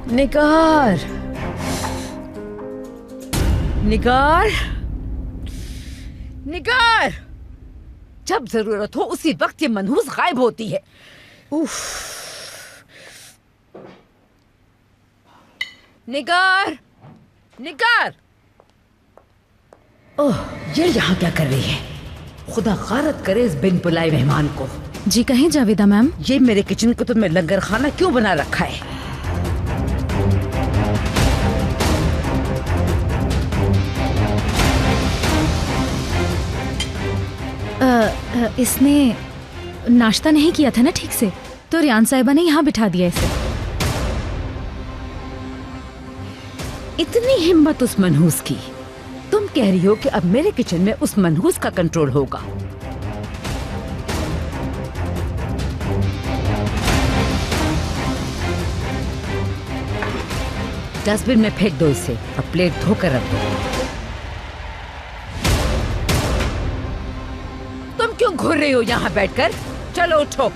निगार, निगार, निगार, जब जरूरत हो उसी वक्त ये मनहूस गायब होती है। उफ। निगार, निगार। ओह, ये यहाँ क्या कर रही है? खुदा गारत करे इस बिन बुलाए मेहमान को। जी कहें जावेदा मैम। ये मेरे किचन को तुमने लंगर खाना क्यों बना रखा है? इसने नाश्ता नहीं किया था ना ठीक से, तो रियान साहिबा ने यहाँ बिठा दिया इसे। इतनी हिम्मत उस मनहूस की। तुम कह रही हो कि अब मेरे किचन में उस मनहूस का कंट्रोल होगा। डस्टबिन में फेंक दो इसे और प्लेट धोकर रख दो। तुम क्यों घूर रही हो यहाँ बैठकर? चलो उठो,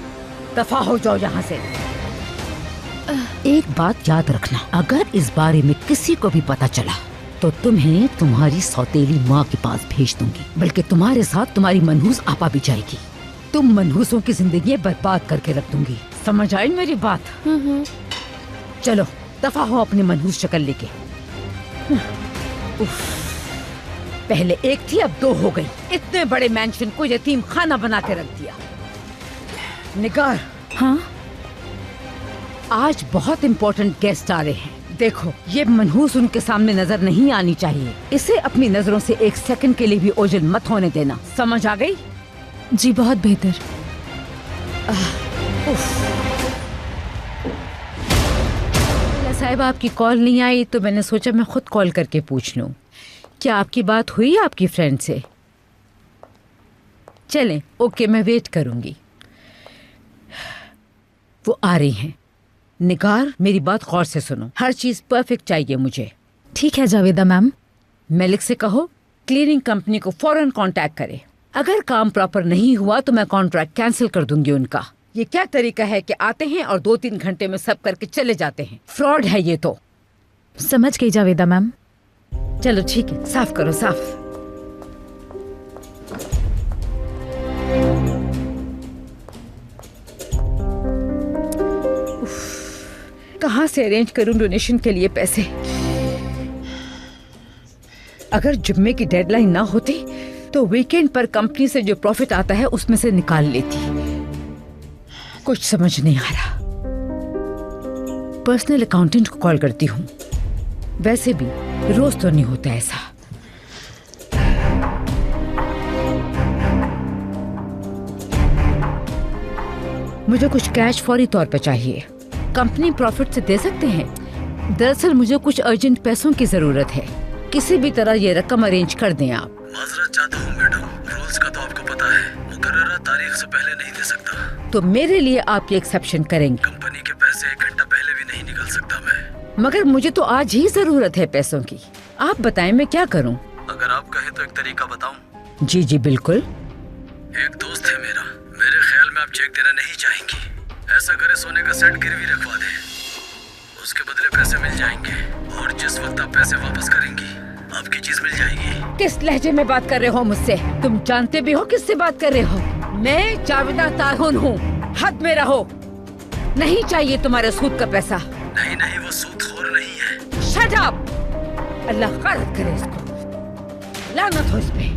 दफा हो जाओ यहाँ से। एक बात याद रखना, अगर इस बारे में किसी को भी पता चला तो तुम्हें तुम्हारी सौतेली माँ के पास भेज दूंगी, बल्कि तुम्हारे साथ तुम्हारी मनहूस आपा भी जाएगी। तुम मनहूसों की जिंदगी बर्बाद करके रख दूंगी। समझ आई मेरी बात? चलो दफा हो अपनी मनहूस शक्ल लेके। पहले एक थी, अब दो हो गई। इतने बड़े मैंशन को यतीम खाना बना के रख दिया। निगार। हाँ? आज बहुत इम्पोर्टेंट गेस्ट आ रहे हैं। देखो, ये मनहूस उनके सामने नजर नहीं आनी चाहिए। इसे अपनी नजरों से एक सेकंड के लिए भी ओझल मत होने देना। समझ आ गई? जी बहुत बेहतर। साहिब आपकी कॉल नहीं आई तो मैंने सोचा मैं खुद कॉल करके पूछ लूं। क्या आपकी बात हुई आपकी फ्रेंड से? चलें, ओके, मैं वेट करूंगी। वो आ रही हैं। निगार, मेरी बात गौर से सुनो। हर चीज परफेक्ट चाहिए मुझे। ठीक है जावेदा मैम। मलिक से कहो क्लीनिंग कंपनी को फौरन कांटेक्ट करे। अगर काम प्रॉपर नहीं हुआ तो मैं कॉन्ट्रैक्ट कैंसिल कर दूंगी उनका। ये क्या तरीका है कि आते हैं और 2-3 घंटे में सब करके चले जाते हैं? फ्रॉड है ये तो। समझ गई जावेदा मैम। चलो ठीक है, साफ करो, साफ। कहाँ से अरेंज करूं डोनेशन के लिए पैसे? अगर जुम्मे की डेडलाइन ना होती तो वीकेंड पर कंपनी से जो प्रॉफिट आता है उसमें से निकाल लेती। कुछ समझ नहीं आ रहा। पर्सनल अकाउंटेंट को कॉल करती हूँ। वैसे भी रोज तो नहीं होता ऐसा। मुझे कुछ कैश फौरी तौर पे चाहिए। कंपनी प्रॉफिट से दे सकते हैं? दरअसल मुझे कुछ अर्जेंट पैसों की जरूरत है। किसी भी तरह ये रकम अरेंज कर दें आप। माजरत चाहता हूँ मैडम, रूल्स का तो आपको पता है। मुकर्ररा तारीख से पहले नहीं दे सकता। तो मेरे लिए आप ये एक्सेप्शन करेंगे? कंपनी के पैसे 1 घंटा पहले भी नहीं निकल सकता मैं। मगर मुझे तो आज ही जरूरत है पैसों की। आप बताएं मैं क्या करूं? अगर आप कहें तो एक तरीका बताऊं? जी जी बिल्कुल। एक दोस्त है मेरा, मेरे ख्याल में आप चेक देना नहीं चाहेंगी। ऐसा करे सोने का सेट गिरवी रखवा दे, उसके बदले पैसे मिल जाएंगे और जिस वक्त आप पैसे वापस करेंगी आपकी चीज मिल जाएगी। किस लहजे में बात कर रहे हो मुझसे? तुम जानते भी हो किससे बात कर रहे हो? मैं जावेदा ताहुन हूँ। हद में रहो। नहीं चाहिए तुम्हारे सूद का पैसा। नहीं नहीं, वो सूदखोर नहीं है। Shut up! अल्लाह खैर करे इसको। लानत हो इस पे।